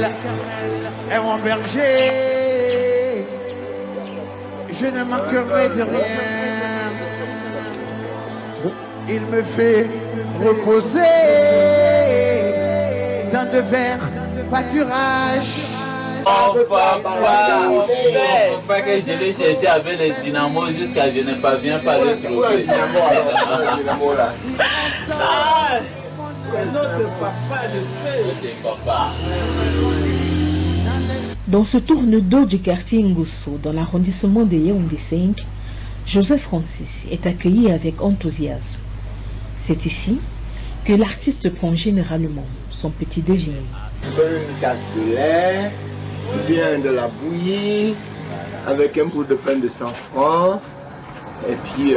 est mon berger, je ne manquerai de rien. Il me fait reposer dans de verts pâturages. Oh papa, pas que je l'ai cherché avec les dynamos jusqu'à je n'ai pas bien pas le trouver. Notre papa le fait. Papa. Dans ce tourne d'eau du quartier Ngusso, dans l'arrondissement de Yaoundé 5, Joseph Francis est accueilli avec enthousiasme. C'est ici que l'artiste prend généralement son petit déjeuner. Une tasse de lait, bien de la bouillie, avec un bout de pain de 100 francs, et puis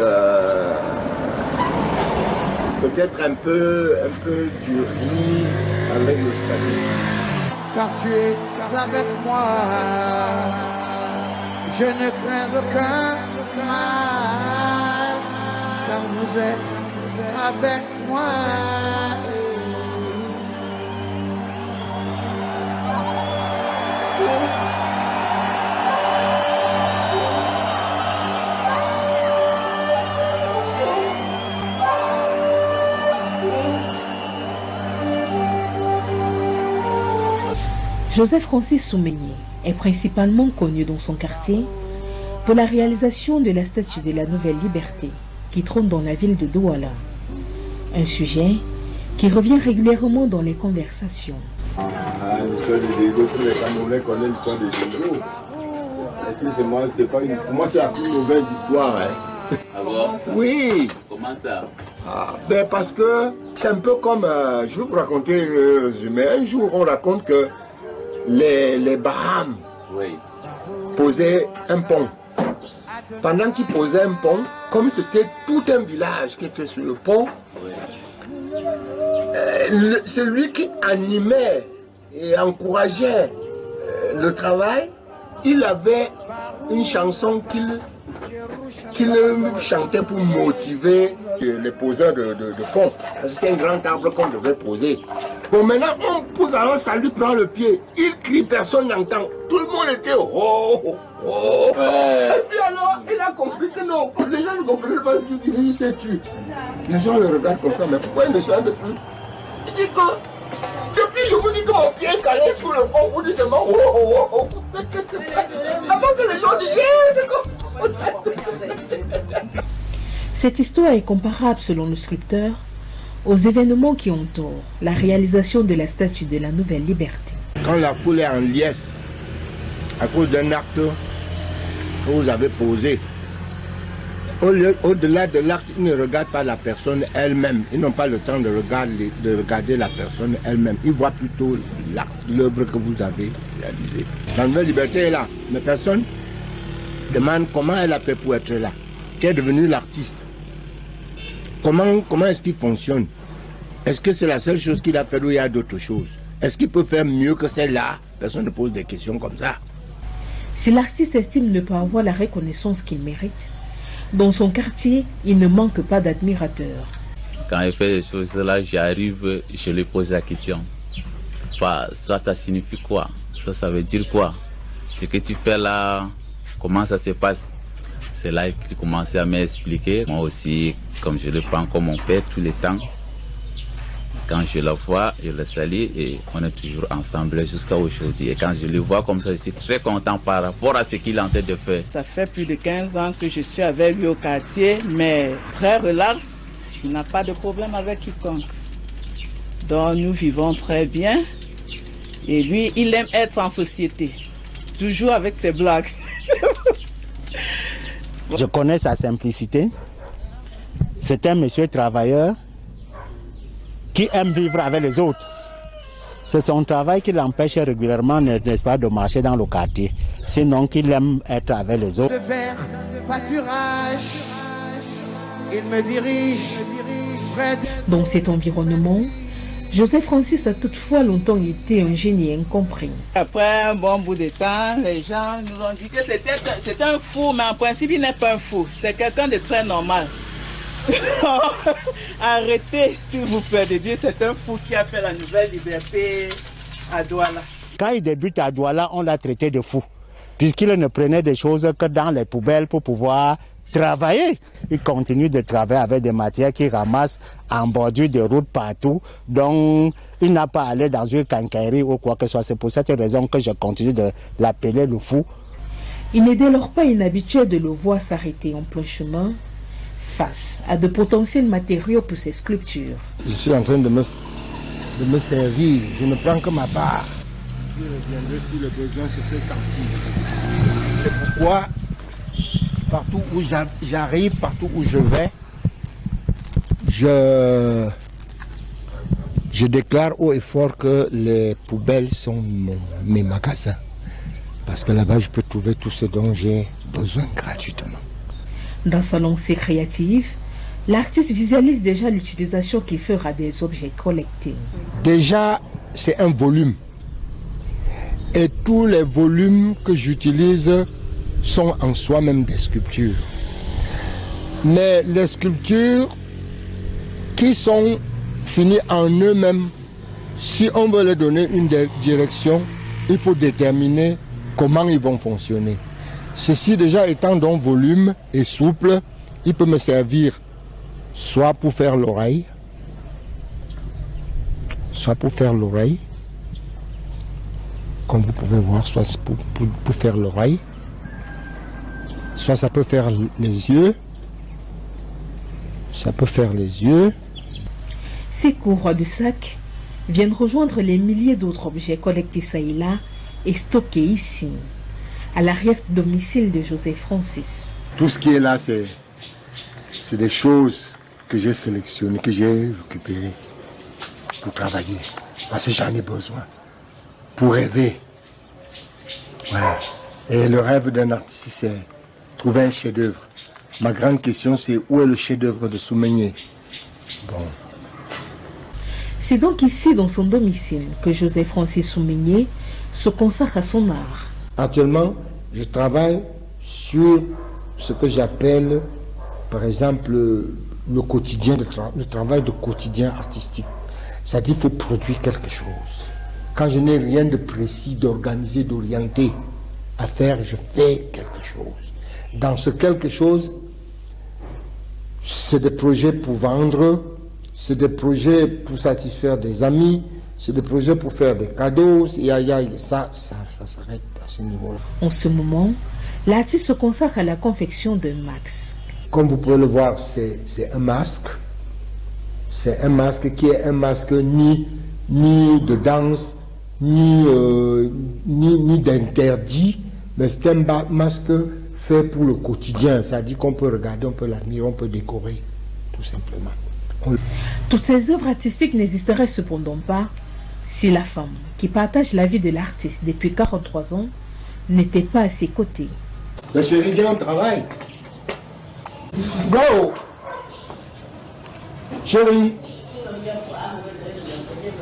peut-être un peu du riz avec le spaghetti. Car tu es avec moi, je ne crains aucun mal, car vous êtes avec moi. Joseph Francis Soumeigné est principalement connu dans son quartier pour la réalisation de la statue de la Nouvelle Liberté qui trône dans la ville de Douala. Un sujet qui revient régulièrement dans les conversations. L'histoire de Diego, tous les Camerounais connaissent l'histoire de Diego. Excusez-moi, c'est pas une... Pour moi, c'est la plus mauvaise histoire. Hein. Ah bon? Oui. Comment ça? Ben parce que c'est un peu comme... je vais vous raconter un résumé. Un jour, on raconte que les Bahames posaient un pont. Pendant qu'ils posaient un pont, comme c'était tout un village qui était sur le pont, celui qui animait et encourageait le travail, il avait une chanson qu'il chantait pour motiver les poseurs de pont. C'était un grand arbre qu'on devait poser. Bon, maintenant, on pousse, alors ça lui prend le pied. Il crie, personne n'entend. Tout le monde était oh. Et puis alors, il a compris que non, les gens ne comprenaient pas ce qu'il disait, il s'est tué. Les gens le regardent comme ça, mais pourquoi il ne chante plus? Il dit que, depuis je vous dis que mon pied est calé sous le pont, vous dites seulement oh. Avant que les gens disent, c'est comme ça. Cette histoire est comparable, selon le sculpteur, aux événements qui entourent la réalisation de la statue de la Nouvelle Liberté. Quand la foule est en liesse, à cause d'un acte que vous avez posé, au-delà de l'acte, ils ne regardent pas la personne elle-même. Ils n'ont pas le temps de regarder la personne elle-même. Ils voient plutôt l'acte, l'œuvre que vous avez réalisée. La Nouvelle Liberté est là, mais personne demande comment elle a fait pour être là. Qui est devenu l'artiste? Comment est-ce qu'il fonctionne? Est-ce que c'est la seule chose qu'il a fait ou il y a d'autres choses? Est-ce qu'il peut faire mieux que celle-là? Personne ne pose des questions comme ça. Si l'artiste estime ne pas avoir la reconnaissance qu'il mérite, dans son quartier, il ne manque pas d'admirateurs. Quand il fait des choses là, j'arrive, je lui pose la question. Ça signifie quoi? Ça veut dire quoi? Ce que tu fais là, comment ça se passe? C'est là qu'il commençait à m'expliquer. Moi aussi, comme je le prends comme mon père tout le temps, quand je le vois, je le salue et on est toujours ensemble jusqu'à aujourd'hui. Et quand je le vois comme ça, je suis très content par rapport à ce qu'il est en train de faire. Ça fait plus de 15 ans que je suis avec lui au quartier, mais très relax, il n'a pas de problème avec quiconque. Donc nous vivons très bien. Et lui, il aime être en société, toujours avec ses blagues. Je connais sa simplicité. C'est un monsieur travailleur qui aime vivre avec les autres. C'est son travail qui l'empêche régulièrement, n'est-ce pas, de marcher dans le quartier. Sinon, qu'il aime être avec les autres. De verts pâturages, il me dirige près de... Dans cet environnement, Joseph Francis a toutefois longtemps été un génie incompris. Après un bon bout de temps, les gens nous ont dit que c'était un fou, mais en principe, il n'est pas un fou. C'est quelqu'un de très normal. Arrêtez, s'il vous plaît, de dire c'est un fou qui a fait la Nouvelle Liberté à Douala. Quand il débute à Douala, on l'a traité de fou, puisqu'il ne prenait des choses que dans les poubelles pour pouvoir travailler. Il continue de travailler avec des matières qu'il ramasse en bordure de route partout. Donc, il n'a pas allé dans une quincaillerie ou quoi que ce soit. C'est pour cette raison que je continue de l'appeler le fou. Il n'est dès lors pas inhabituel de le voir s'arrêter en plein chemin face à de potentiels matériaux pour ses sculptures. Je suis en train de me servir. Je ne prends que ma part. Je reviendrai si le besoin se fait sentir. C'est pourquoi partout où j'arrive, partout où je vais, je déclare haut et fort que les poubelles sont mes magasins. Parce que là-bas, je peux trouver tout ce dont j'ai besoin gratuitement. Dans sa lancée créative, l'artiste visualise déjà l'utilisation qu'il fera des objets collectés. Déjà, c'est un volume. Et tous les volumes que j'utilise sont en soi-même des sculptures. Mais les sculptures qui sont finies en eux-mêmes, si on veut leur donner une direction, il faut déterminer comment ils vont fonctionner. Ceci déjà étant donc volume et souple, il peut me servir soit pour faire l'oreille, comme vous pouvez voir, soit pour faire l'oreille, soit ça peut faire les yeux, Ces courroies de sac viennent rejoindre les milliers d'autres objets collectés ça et là et stockés ici, à l'arrière-domicile de José Francis. Tout ce qui est là, c'est des choses que j'ai sélectionnées, que j'ai récupérées pour travailler, parce que j'en ai besoin, pour rêver. Ouais. Et le rêve d'un artiste, c'est trouver un chef-d'œuvre. Ma grande question, c'est où est le chef-d'œuvre de Soumeigné? Bon. C'est donc ici, dans son domicile, que José Francis Soumeigné se consacre à son art. Actuellement, je travaille sur ce que j'appelle, par exemple, le quotidien, le travail de quotidien artistique. C'est-à-dire qu'il faut produire quelque chose. Quand je n'ai rien de précis, d'organisé, d'orienté à faire, je fais quelque chose. Dans ce quelque chose, c'est des projets pour vendre, c'est des projets pour satisfaire des amis, c'est des projets pour faire des cadeaux, ça s'arrête à ce niveau-là. En ce moment, l'artiste se consacre à la confection d'un masque. Comme vous pouvez le voir, c'est un masque. C'est un masque qui est un masque ni de danse, ni d'interdit, mais c'est un masque fait pour le quotidien. C'est-à-dire qu'on peut regarder, on peut l'admirer, on peut décorer, tout simplement. Toutes ces œuvres artistiques n'existeraient cependant pas si la femme qui partage la vie de l'artiste depuis 43 ans n'était pas à ses côtés. Mais chérie, viens au travail. Go! Chérie.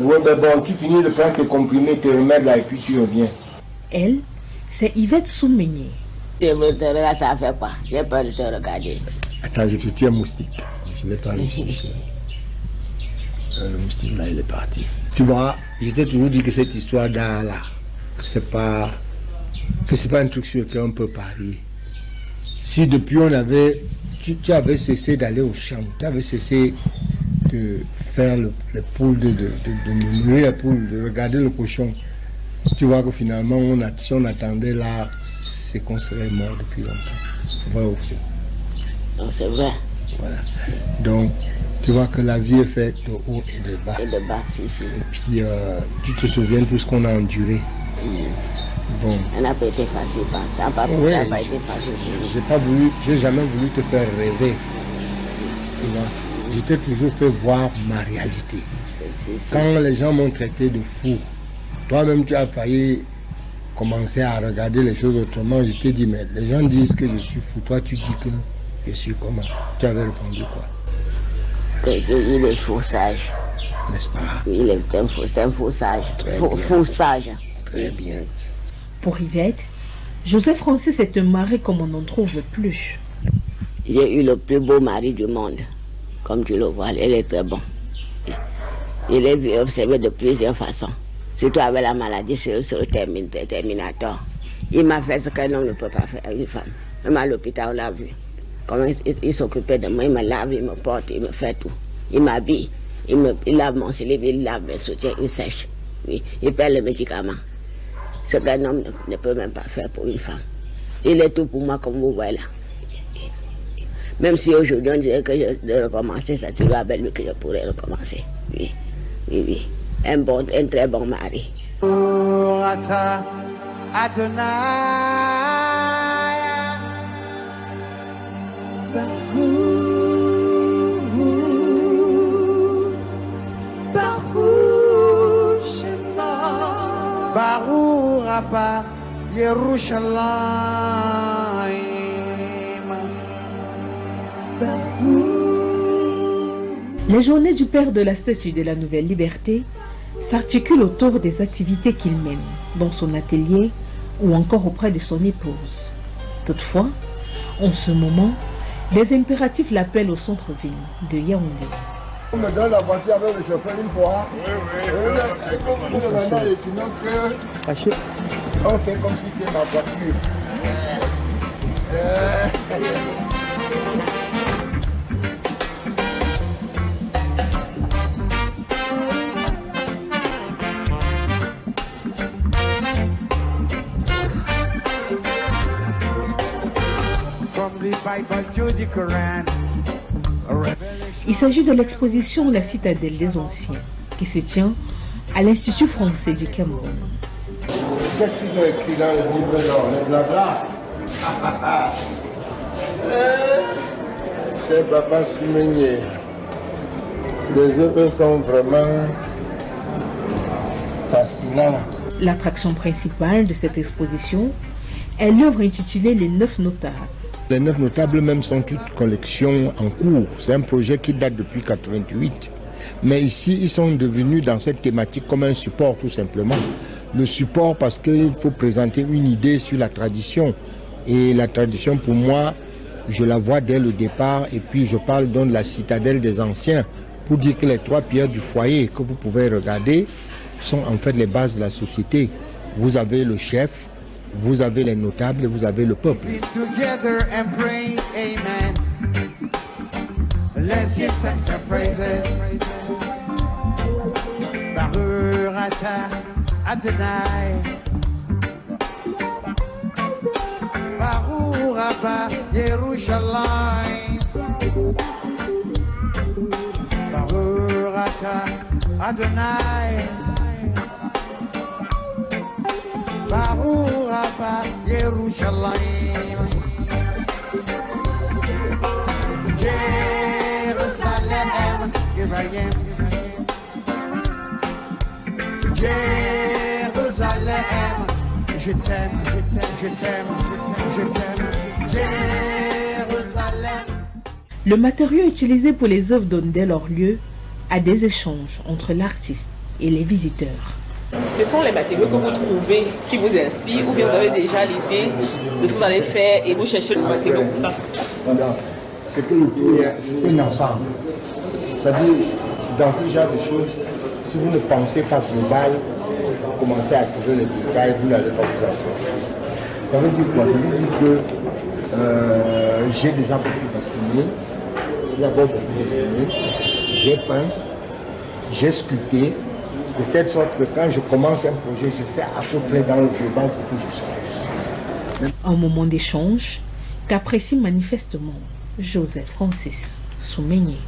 Ouais, ben bon, tu finis de prendre tes comprimés, tes remèdes là, et puis tu reviens. Elle, c'est Yvette Soumeigné. Tu me regardes, ça fait quoi? J'ai peur de te regarder. Attends, je te tue un moustique. Je ne l'ai pas réussi. Le moustique là, il est parti. Tu vois, je t'ai toujours dit que cette histoire d'art là, que c'est pas un truc sur lequel on peut parier. Si depuis on avait, tu avais cessé d'aller au champ, tu avais cessé de faire les poules, de murmurer les poules, de regarder le cochon, tu vois que finalement, si on attendait là, c'est qu'on serait mort depuis longtemps. Vrai ou faux? Non, c'est vrai. Voilà. Donc, tu vois que la vie est faite de haut et de bas. Et de bas, si. Et puis, tu te souviens de tout ce qu'on a enduré. Bon. Ça n'a pas été facile, ça n'a pas été facile. J'ai jamais voulu te faire rêver. Tu vois? Je t'ai toujours fait voir ma réalité. Quand les gens m'ont traité de fou, toi-même tu as failli commencer à regarder les choses autrement. Je t'ai dit, mais les gens disent que je suis fou. Toi, tu dis que je suis comment? Tu avais répondu quoi? Il est faux sage. N'est-ce pas? Il est un faux sage. Faux sage. Très bien. Pour Yvette, José Francis est un mari comme on n'en trouve plus. J'ai eu le plus beau mari du monde. Comme tu le vois, elle est très bon. Il est vu observé de plusieurs façons. surtout avec la maladie sur le terminator. Il m'a fait ce qu'un homme ne peut pas faire à une femme. Même à l'hôpital, on l'a vu. Comment il s'occupait de moi, il me lave, il me porte, il me fait tout. Il m'habille, il lave mon cilibre, il lave mes soutiens, il sèche. Oui, il paie les médicaments. Ce qu'un homme ne peut même pas faire pour une femme. Il est tout pour moi, comme vous voyez là. Même si aujourd'hui on dirait que je dois recommencer, c'est toujours avec lui que je pourrais recommencer. Oui, oui, oui. Un très bon mari. Barou Rabba Yerushalayim. Les journées du père de la Statue de la Nouvelle Liberté s'articulent autour des activités qu'il mène dans son atelier ou encore auprès de son épouse. Toutefois, en ce moment, des impératifs l'appellent au centre-ville de Yaoundé. On me donne la voiture avec le chauffeur une fois. On me donne les finances que on fait comme si c'était ma voiture. Il s'agit de l'exposition La Citadelle des Anciens, qui se tient à l'Institut français du Cameroun. Qu'est-ce qu'ils ont écrit dans le livre là? Les blabla. C'est Papa Soumeigné. Les œuvres sont vraiment fascinantes. L'attraction principale de cette exposition est l'œuvre intitulée Les 9 Notables. Les 9 Notables même sont toutes collections en cours. C'est un projet qui date depuis 88. Mais ici, ils sont devenus dans cette thématique comme un support tout simplement. Le support parce qu'il faut présenter une idée sur la tradition. Et la tradition pour moi, je la vois dès le départ. Et puis je parle donc de la citadelle des anciens pour dire que les 3 pierres du foyer que vous pouvez regarder sont en fait les bases de la société. Vous avez le chef, vous avez les notables et vous avez le peuple. Let's give thanks and praises. Baruch atah Adonai. Baruch Rabba Yerushalayim. Baruch atah Adonai. Baruch Rabba Yerushalayim. Jérusalem, here I am. Jérusalem, je t'aime, je t'aime, je t'aime, je t'aime. Jérusalem. Le matériau utilisé pour les œuvres donne dès leur lieu à des échanges entre l'artiste et les visiteurs. Ce sont les matériaux que vous trouvez qui vous inspirent ou bien vous avez déjà l'idée de ce que vous allez faire et vous cherchez le matériau pour ça? C'est que le tout est un ensemble. C'est-à-dire, dans ce genre de choses, si vous ne pensez pas global, vous commencez à trouver les détails, vous n'allez pas vous en sortir. Ça veut dire quoi? Ça veut dire que j'ai déjà beaucoup dessiné, j'ai peint, j'ai sculpté, de telle sorte que quand je commence un projet, je sais à peu près dans le global ce que je cherche. Un moment d'échange qu'apprécie manifestement Joseph Francis Soumeigné.